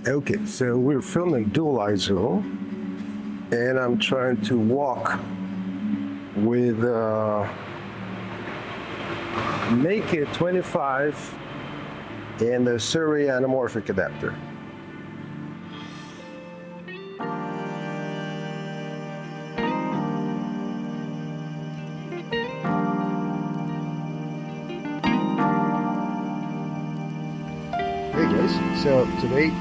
Okay, so we're filming dual ISO, and I'm trying to walk with Meike 25 and the Sirui Anamorphic adapter. Hey guys, so today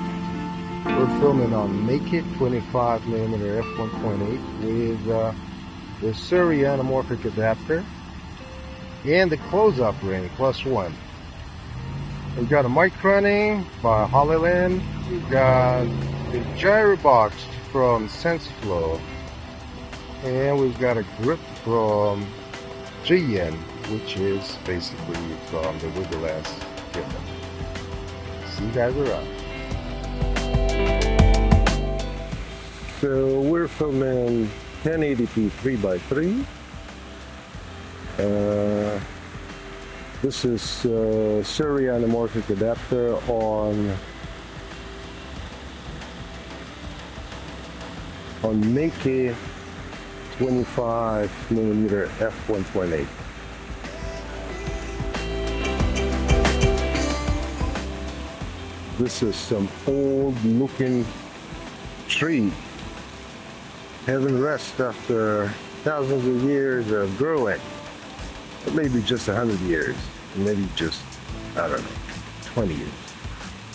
we're filming on Meike 25mm f1.8 with the Sirui Anamorphic adapter and the close-up ring +1. We've got a mic running by Hollyland. We've got the gyro box from SenseFlow, and we've got a grip from GN, which is basically from the Wiggle-ass killer. See you guys around. So we're filming 1080p 3x3. This is Sirui Anamorphic adapter on Meike 25mm f1.8. This is some old looking tree. Heaven rest after thousands of years of growing. Or maybe just 100 years, maybe just, I don't know, 20 years.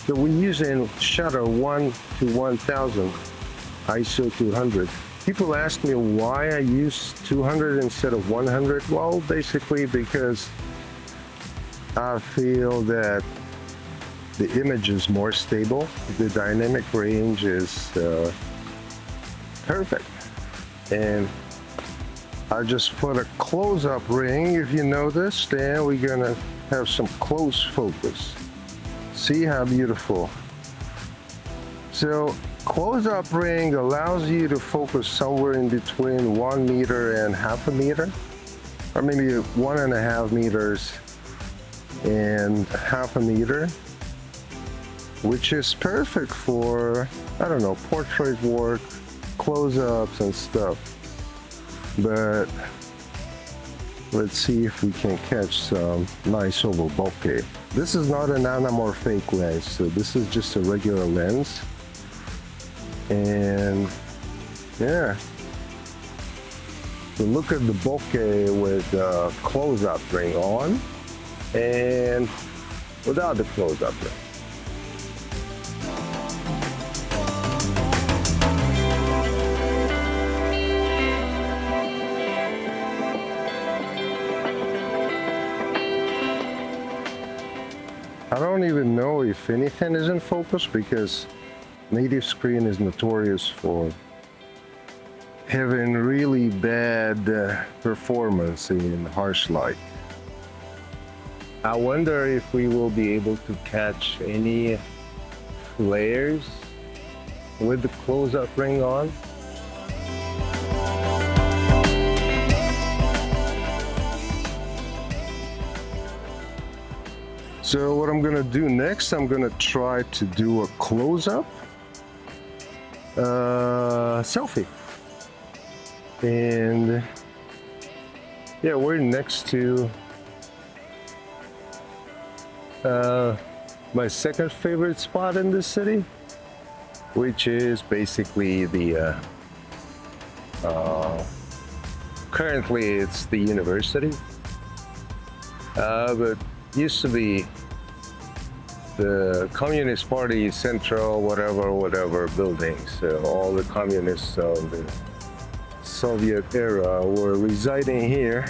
So we're using shutter 1 to 1000, ISO 200. People ask me why I use 200 instead of 100. Well, basically because I feel that the image is more stable. The dynamic range is perfect. And I just put a close-up ring, if you noticed, and we're gonna have some close focus. See how beautiful. So close-up ring allows you to focus somewhere in between 1 meter and half a meter, or maybe 1.5 meters and half a meter, which is perfect for, I don't know, portrait work, close-ups and stuff. But let's see if we can catch some nice oval bokeh. This is not an anamorphic lens, so this is just a regular lens. And yeah, so look at the bokeh with the close-up ring on and without the close-up ring. I don't even know if anything is in focus because native screen is notorious for having really bad performance in harsh light. I wonder if we will be able to catch any flares with the close-up ring on. So what I'm gonna do next, I'm gonna try to do a close-up selfie. And yeah, we're next to my second favorite spot in the city, which is basically the currently it's the university, but used to be the Communist Party Central whatever buildings. So all the communists of the Soviet era were residing here,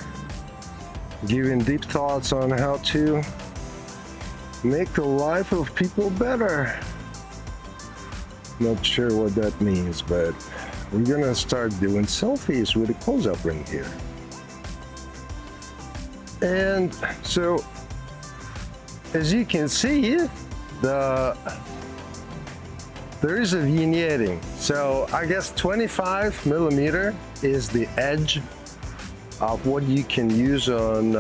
giving deep thoughts on how to make the life of people better. Not sure what that means, but we're gonna start doing selfies with a close-up ring here. And so as you can see, there is a vignetting. So I guess 25mm is the edge of what you can use on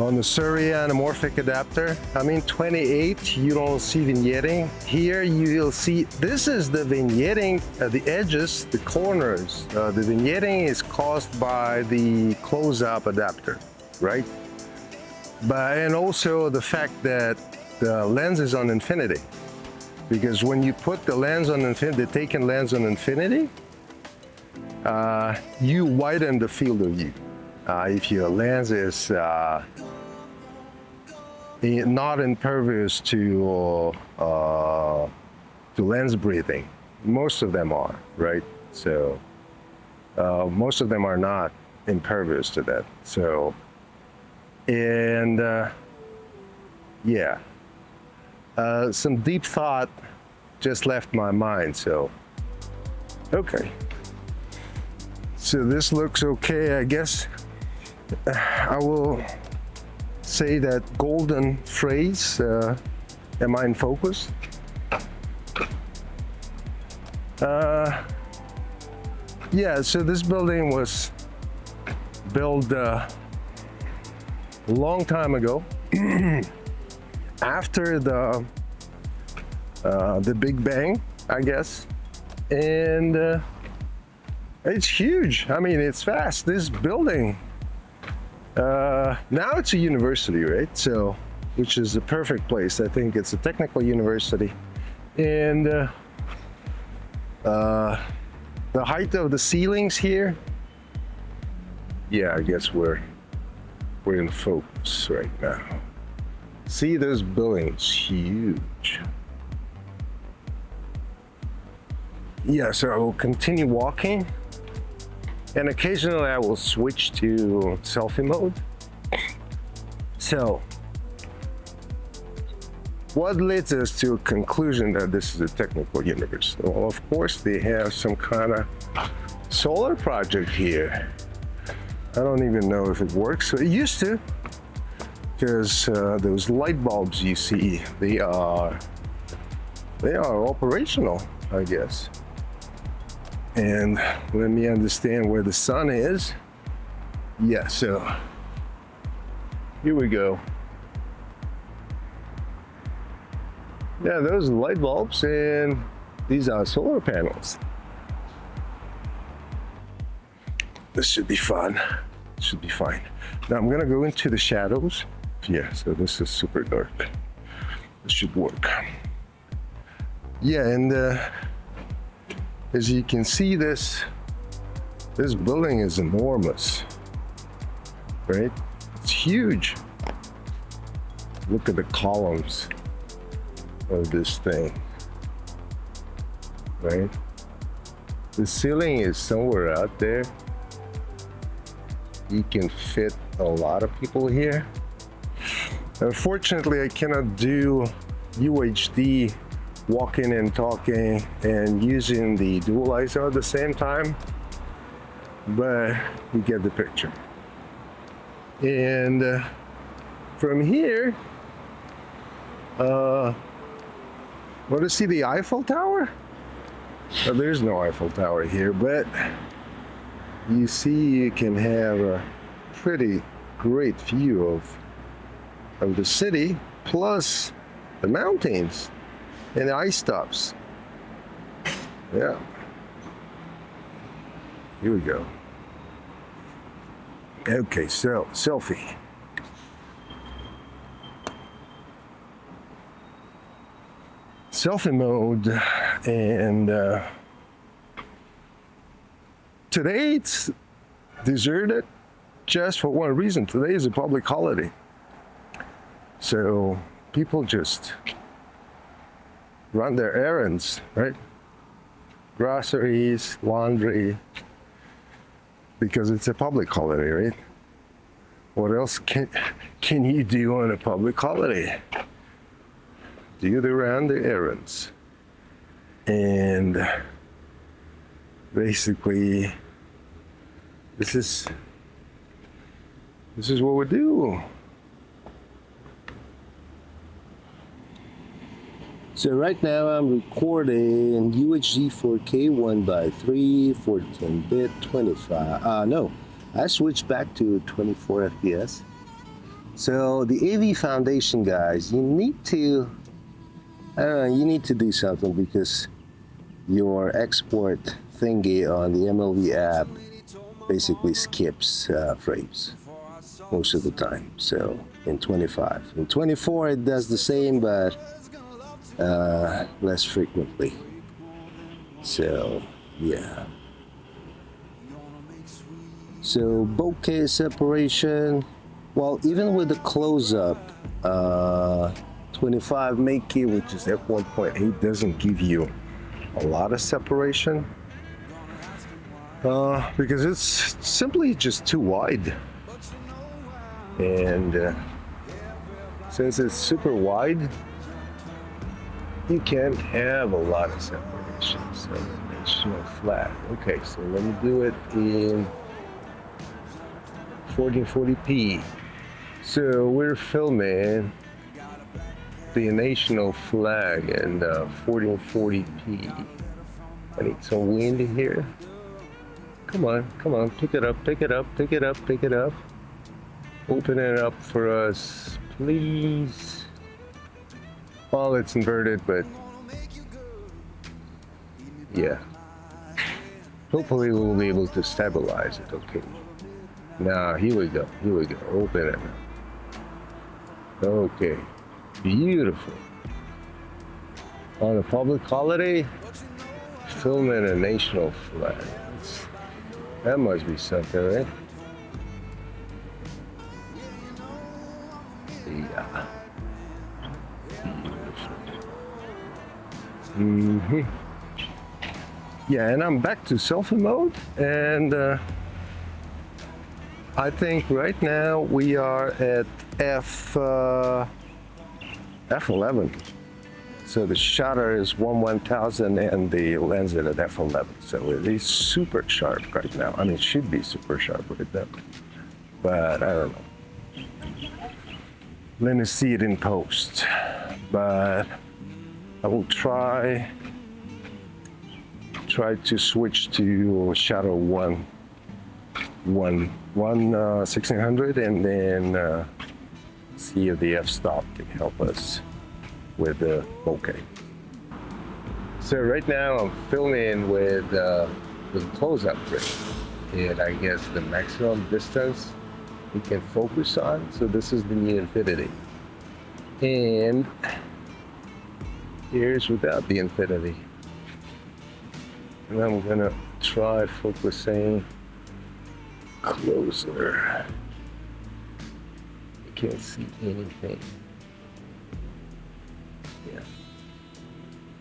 on the Sirui Anamorphic adapter. I mean 28, you don't see vignetting. Here you'll see, this is the vignetting, the edges, the corners. The vignetting is caused by the close-up adapter, right? And also the fact that the lens is on infinity. Because when you put the lens on infinity, the taken lens on infinity, you widen the field of view. If your lens is not impervious to lens breathing, most of them are, right? So most of them are not impervious to that. So, and yeah, some deep thought just left my mind. So, okay. So this looks okay, I guess. I will say that golden phrase, am I in focus? Yeah, so this building was built a long time ago, after the Big Bang, I guess, and it's huge. I mean, it's vast. This building, now it's a university, right? So, which is a perfect place. I think it's a technical university. And the height of the ceilings here, yeah, I guess we're in focus right now. See, this building's huge. Yeah, so I will continue walking. And occasionally I will switch to selfie mode. So, what leads us to a conclusion that this is a technical university? Well, of course, they have some kind of solar project here. I don't even know if it works. It used to, because those light bulbs you see, they are operational, I guess. And let me understand where the sun is. Yeah, so here we go. Yeah, those are light bulbs, and these are solar panels. This should be fun. Should be fine. Now I'm gonna go into the shadows. Yeah, so this is super dark. This should work. Yeah, and as you can see, this building is enormous, right? It's huge. Look at the columns of this thing, right? The ceiling is somewhere out there. You can fit a lot of people here. Unfortunately, I cannot do UHD walking and talking and using the dual ISO at the same time, but you get the picture. And from here, want to see the Eiffel Tower? Well, there's no Eiffel Tower here, but you see you can have a pretty great view of the city, plus the mountains and the ice stops. Yeah. Here we go. Okay, so selfie. Selfie mode, and today it's deserted just for one reason. Today is a public holiday. So people just run their errands, right? Groceries, laundry, because it's a public holiday, right? What else can you do on a public holiday? Do they run their errands? And basically, this is what we do. So right now I'm recording UHD 4K 1:3, 14-bit, 25. No, I switched back to 24 FPS. So the AV foundation, guys, you need to do something because your export thingy on the MLV app basically skips frames most of the time. So in 25, in 24 it does the same, but less frequently. So yeah. So bokeh separation, well, even with the close-up, 25 Meike, which is f1.8, doesn't give you a lot of separation because it's simply just too wide. And since it's super wide, you can't have a lot of separation. So it's flat. Okay, so let me do it in 1440p. So we're filming the national flag in 1440p. I need some wind here. Come on, pick it up, pick it up, pick it up, pick it up. Open it up for us, please. Well, it's inverted, but yeah. Hopefully we'll be able to stabilize it, okay. Now, here we go, open it. Okay, beautiful. On a public holiday, filming a national flag. That must be something, right? Yeah. Beautiful. Yeah, and I'm back to selfie mode, and I think right now we are at f11. So the shutter is 1/1000 and the lens is at f11. So it is super sharp right now. I mean, it should be super sharp right now, but I don't know. Let me see it in post. But I will try to switch to shutter 1600 and then see if the f-stop can help us with the bokeh. So right now I'm filming with close-up rig, and I guess the maximum distance we can focus on. So this is the new infinity, and here's without the infinity. And I'm gonna try focusing closer. You can't see anything. Yeah,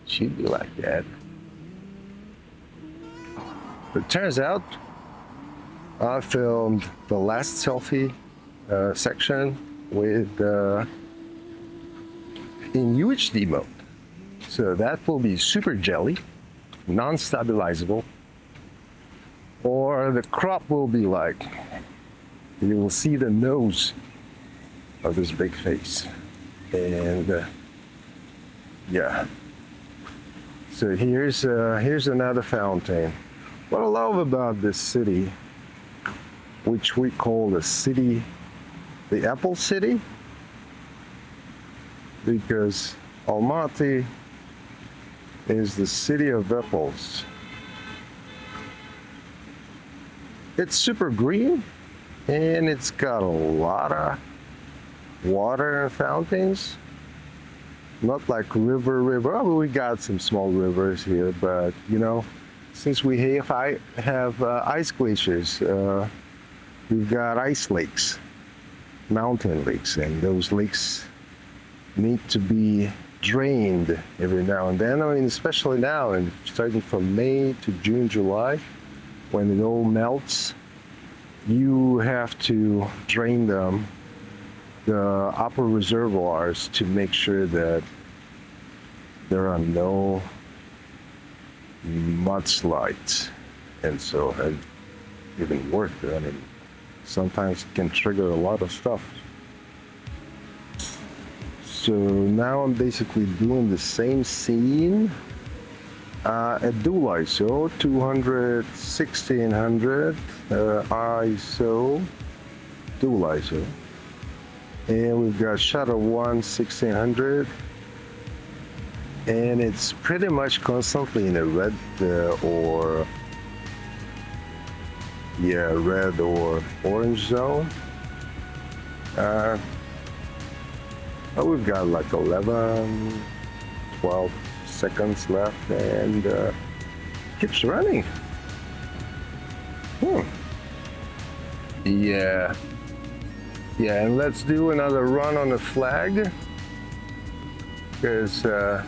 should be like that. But it turns out I filmed the last selfie section with in UHD mode. So that will be super jelly, non-stabilizable, or the crop will be like, you will see the nose of this big face. And yeah, so here's another fountain. What I love about this city, which we call the Apple City, because Almaty is the city of apples. It's super green, and it's got a lot of water and fountains. Not like river. Oh, we got some small rivers here, but you know, since we have ice glaciers, we've got ice lakes, mountain lakes, and those lakes need to be drained every now and then. I mean, especially now, and starting from May to June, July, when it all melts, you have to drain them, the upper reservoirs, to make sure that there are no mudslides. And so even worse, I mean, sometimes it can trigger a lot of stuff. So now I'm basically doing the same scene at dual ISO, 200, 1600 ISO, dual ISO. And we've got shutter 1 1600, and it's pretty much constantly in a red or red or orange zone. But we've got like 11 12 seconds left, and keeps running. Yeah, and let's do another run on the flag, because now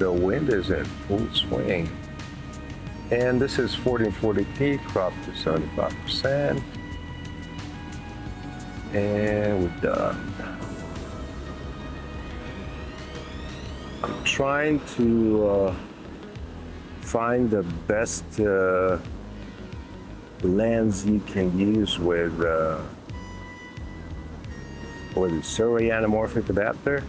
the wind is in full swing. And this is 1440p, cropped to 75%. And we're done. I'm trying to find the best lens you can use with the Sirui Anamorphic adapter.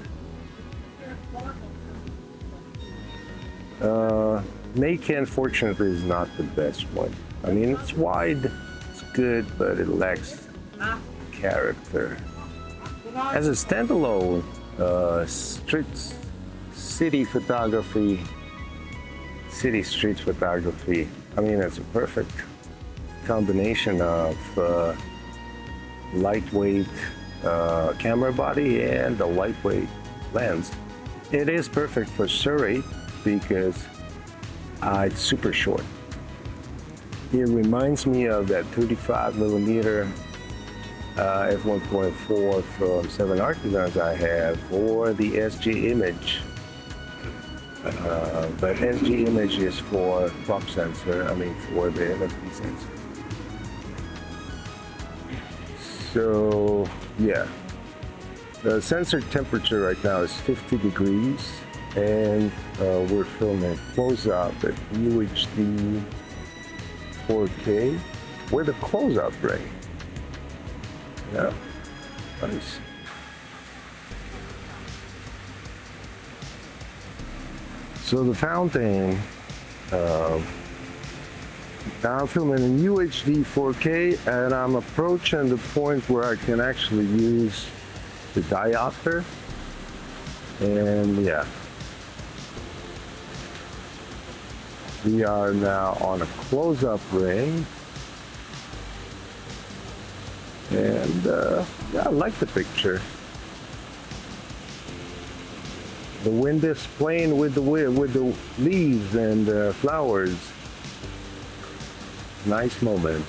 Meike, unfortunately, is not the best one. I mean, it's wide, it's good, but it lacks character. As a standalone city street photography, I mean, it's a perfect combination of lightweight camera body and a lightweight lens. It is perfect for Sirui because it's super short. It reminds me of that 35mm f1.4 from 7 Artisans I have, or the SG Image. But SG Image is for crop sensor, for the MFP sensor. So, yeah. The sensor temperature right now is 50 degrees, and we're filming close-up at UHD 4K with a close-up ring. Yeah, nice. So the fountain, now I'm filming in UHD 4K, and I'm approaching the point where I can actually use the diopter. And yeah, we are now on a close-up ring. And yeah, I like the picture. The wind is playing with the leaves and flowers. Nice moment.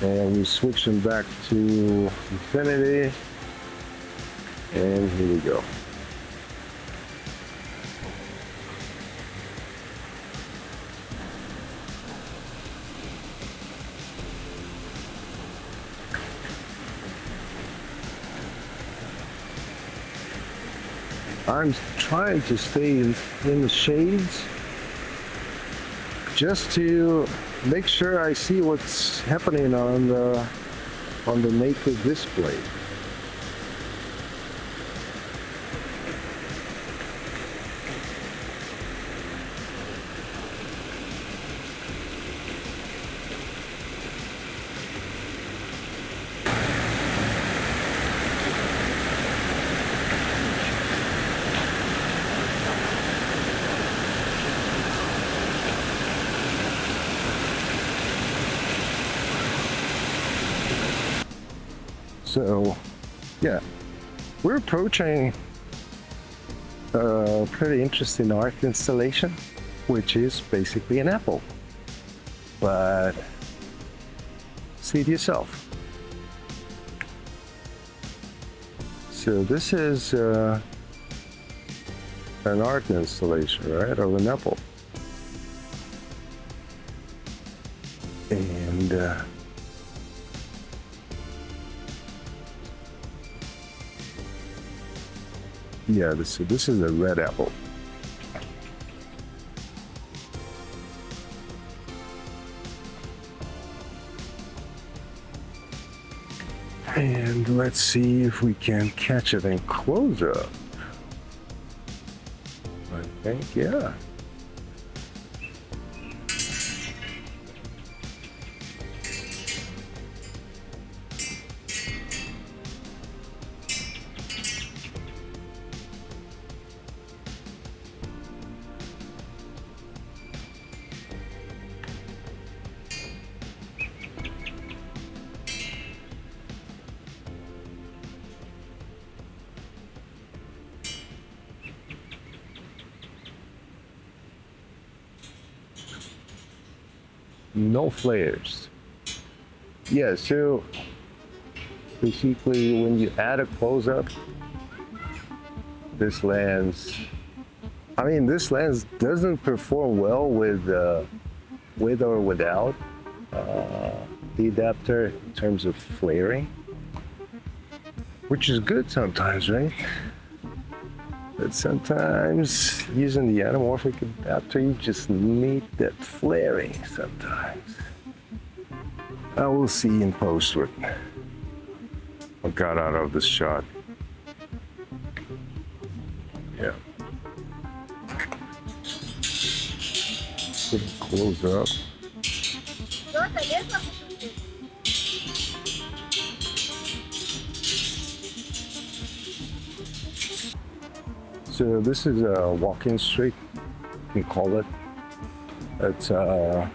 And we're switching back to infinity. And here we go. I'm trying to stay in the shades just to make sure I see what's happening on the naked display. So, yeah, we're approaching a pretty interesting art installation, which is basically an apple. But see it yourself. So this is an art installation, right, of an apple. And yeah, this is a red apple. And let's see if we can catch it in close up. I think, yeah. no flares. Yeah, so basically when you add a close-up, this lens, I mean, this lens doesn't perform well with or without the adapter in terms of flaring, which is good sometimes, right? But sometimes using the anamorphic adapter, you just need that flaring sometimes. I will see in post what I got out of this shot. Yeah. Close up. So this is a walk-in street, you can call it. It's a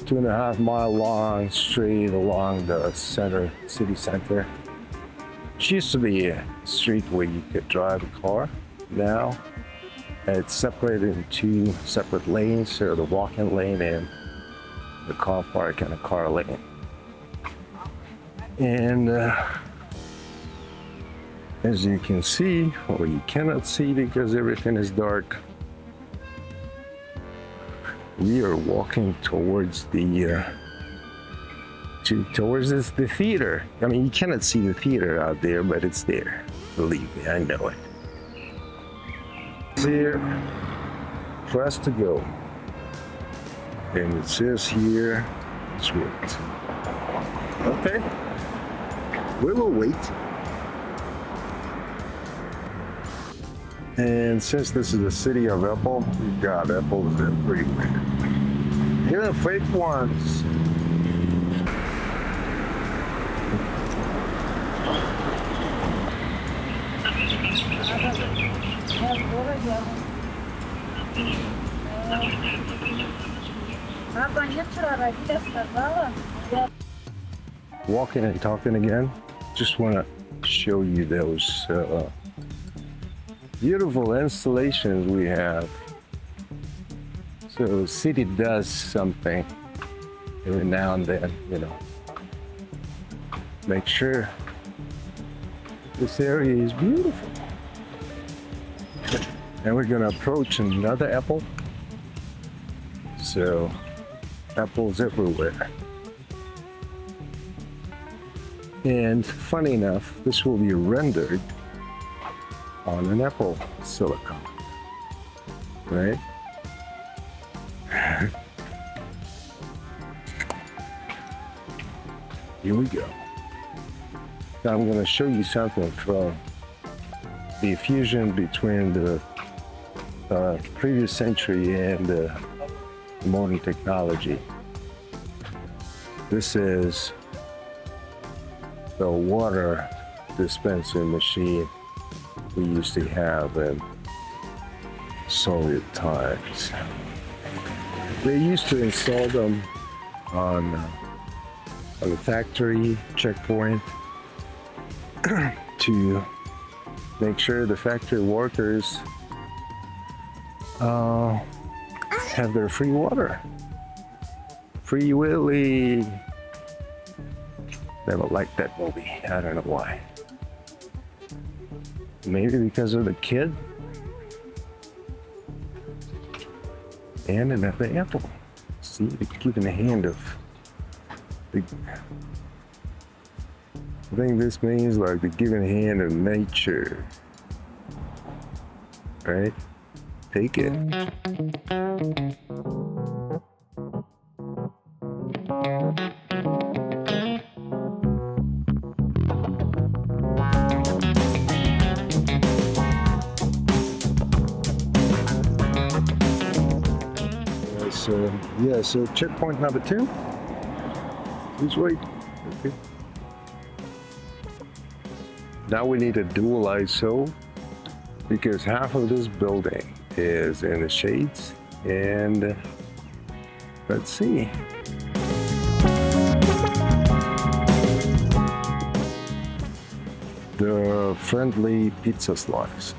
2.5 mile long street along the city center. It used to be a street where you could drive a car. Now it's separated into 2 separate lanes, so the walk-in lane and the car park and a car lane. And as you can see, or you cannot see because everything is dark, we are walking towards the theater. I mean, you cannot see the theater out there, but it's there. Believe me, I know it. It's here, press to go. And it says here, it's wait. Okay, we will wait. And since this is the city of Apple, we've got apples everywhere. Even fake ones. Walking and talking again. Just want to show you those beautiful installations we have. So the city does something every now and then, you know. Make sure this area is beautiful. And we're gonna approach another apple. So apples everywhere. And funny enough, this will be rendered on an Apple silicon, right? Here we go. Now I'm going to show you something from the fusion between the previous century and modern technology. This is the water dispensing machine we used to have in Soviet times. They used to install them on the factory checkpoint to make sure the factory workers have their free water. Free Willy. Never liked that movie. I don't know why. Maybe because of the kid and another apple. See, the giving a hand of the. I think this means like the giving hand of nature, right? Take it. So checkpoint number 2. Please wait. Okay. Now we need a dual ISO because half of this building is in the shades, and let's see. The friendly pizza slice.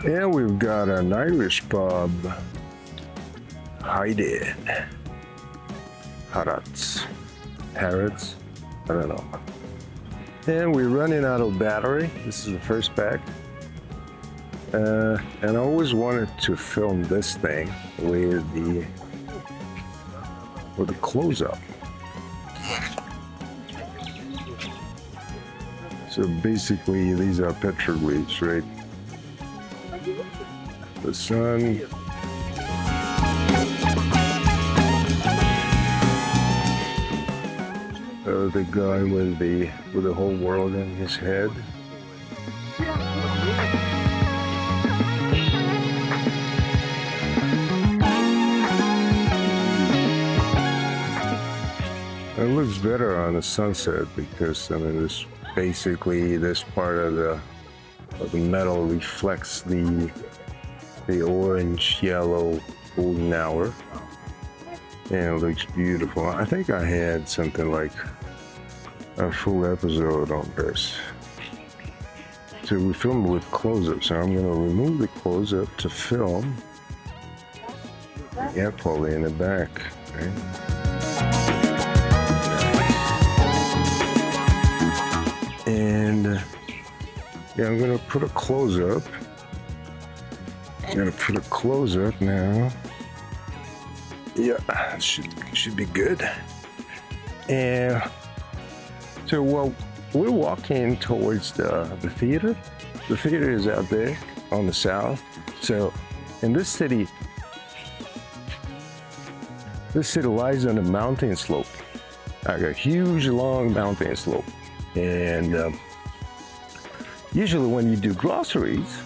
And we've got an Irish pub. Hiding. Harrods. Harrods? I don't know. And we're running out of battery. This is the first pack. And I always wanted to film this thing with the close-up. So basically, these are petroglyphs, right? The sun. The guy with the whole world in his head. It looks better on the sunset because I mean this part of the metal reflects the orange, yellow, golden hour. And it looks beautiful. I think I had something like a full episode on this. So we filmed with close-up, so I'm gonna remove the close-up to film the airplane in the back, right? And yeah, I'm gonna put a close-up. I'm gonna put a close-up now. Yeah, should be good. And so, well, we're walking towards the theater. The theater is out there on the south. So, in this city lies on a mountain slope, like a huge, long mountain slope. And usually, when you do groceries,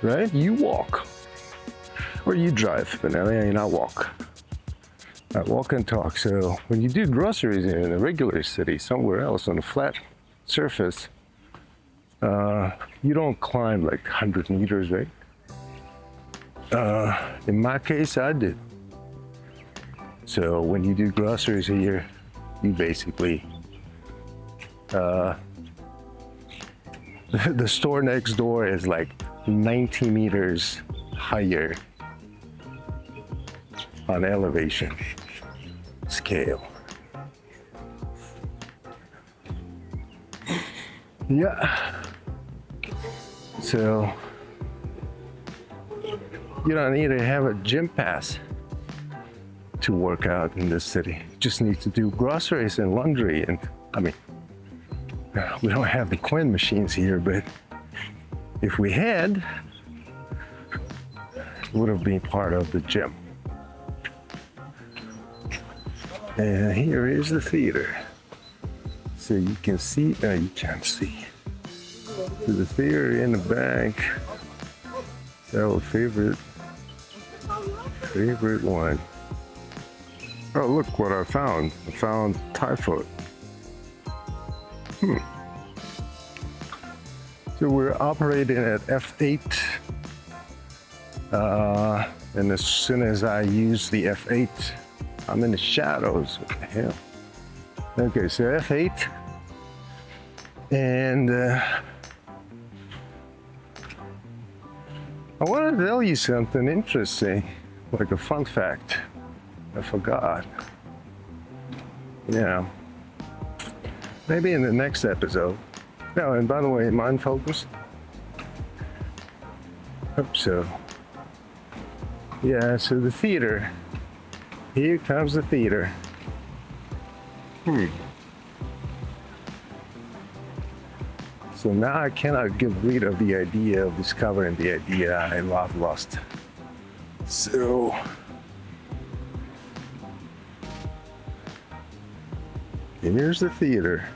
right, you walk. Or you drive, but I mean, I walk. I walk and talk. So when you do groceries in a regular city, somewhere else on a flat surface, you don't climb like 100 meters, right? In my case, I did. So when you do groceries here, you basically, the store next door is like 90 meters higher on elevation scale. Yeah. So you don't need to have a gym pass to work out in this city. You just need to do groceries and laundry. And I mean, we don't have the Quinn machines here, but if we had, it would have been part of the gym. And here is the theater. So you can see, you can't see. So the theater in the back. It's our favorite one. Oh, look what I found. I found Thai food. So we're operating at F8. And as soon as I use the F8, I'm in the shadows. What the hell? Okay, so F8. And I want to tell you something interesting, like a fun fact. I forgot. Yeah. Maybe in the next episode. Oh, and by the way, mind focus? Hope so. Yeah, so the theater. Here comes the theater. So now I cannot get rid of the idea of discovering the idea I lost. So here's the theater.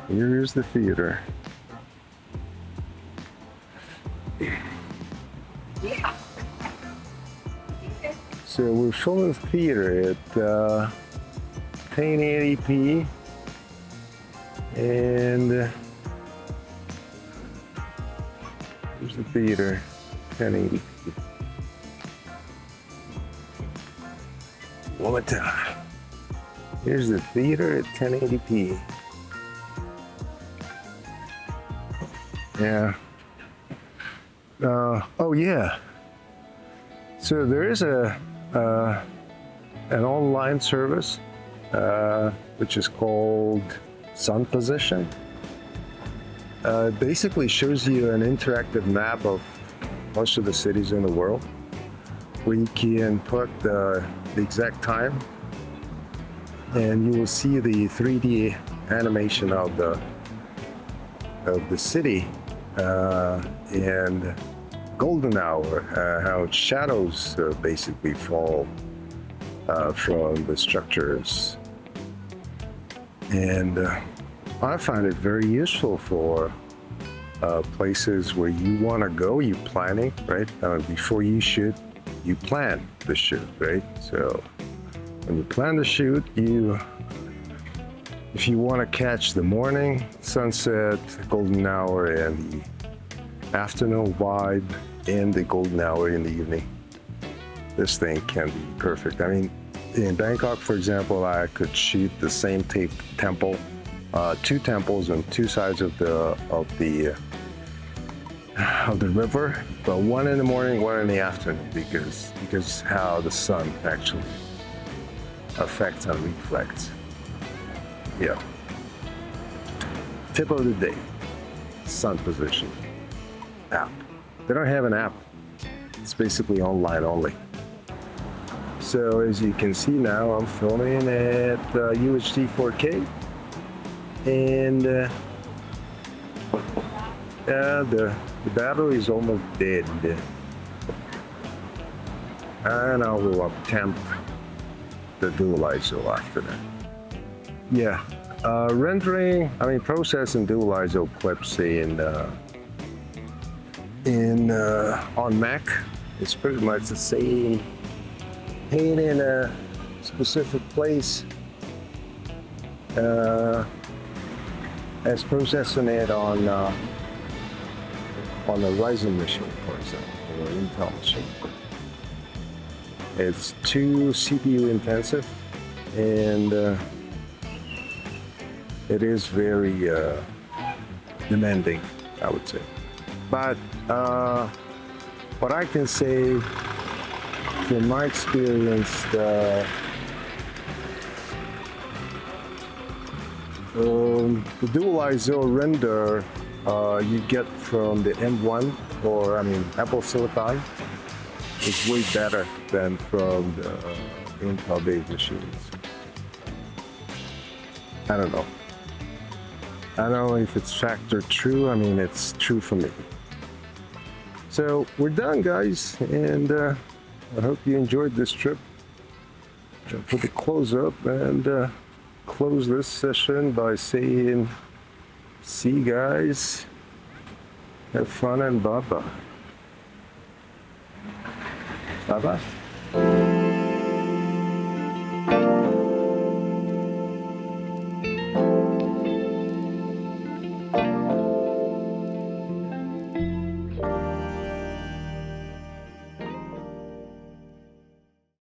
Here's the theater. So we're filming theater at 1080p, and here's the theater, 1080p. One more time. Here's the theater at 1080p. Yeah. Oh yeah. So there is an online service which is called Sun Position. It basically shows you an interactive map of most of the cities in the world, where you can put the exact time, and you will see the 3D animation of the city and golden hour, how shadows basically fall from the structures. And I find it very useful for places where you want to go, you planning, right? Before you shoot, you plan the shoot, right? So when you plan the shoot, if you want to catch the morning, sunset, golden hour, and the afternoon vibe, and the golden hour in the evening, this thing can be perfect. I mean, in Bangkok, for example, I could shoot the same temple, two temples on two sides of the river, but one in the morning, one in the afternoon, because how the sun actually affects and reflects. Yeah. Tip of the day: Sun Position app. They don't have an app. It's basically online only. So as you can see now, I'm filming at UHD 4K, and the battery is almost dead. And I will attempt the dual ISO after that. Yeah, processing dual ISO clips on Mac, it's pretty much the same. Paint in a specific place as processing it on a Ryzen machine, for example, or an Intel machine. It's too CPU intensive, and it is very demanding, I would say. But what I can say from my experience, the dual ISO render you get from the M1 Apple Silicon is way better than from the Intel-based machines. I don't know. I don't know if it's factor true. I mean, it's true for me. So we're done, guys, and I hope you enjoyed this trip. I'll put the close up and close this session by saying, see you guys, have fun, and bye-bye. Bye-bye.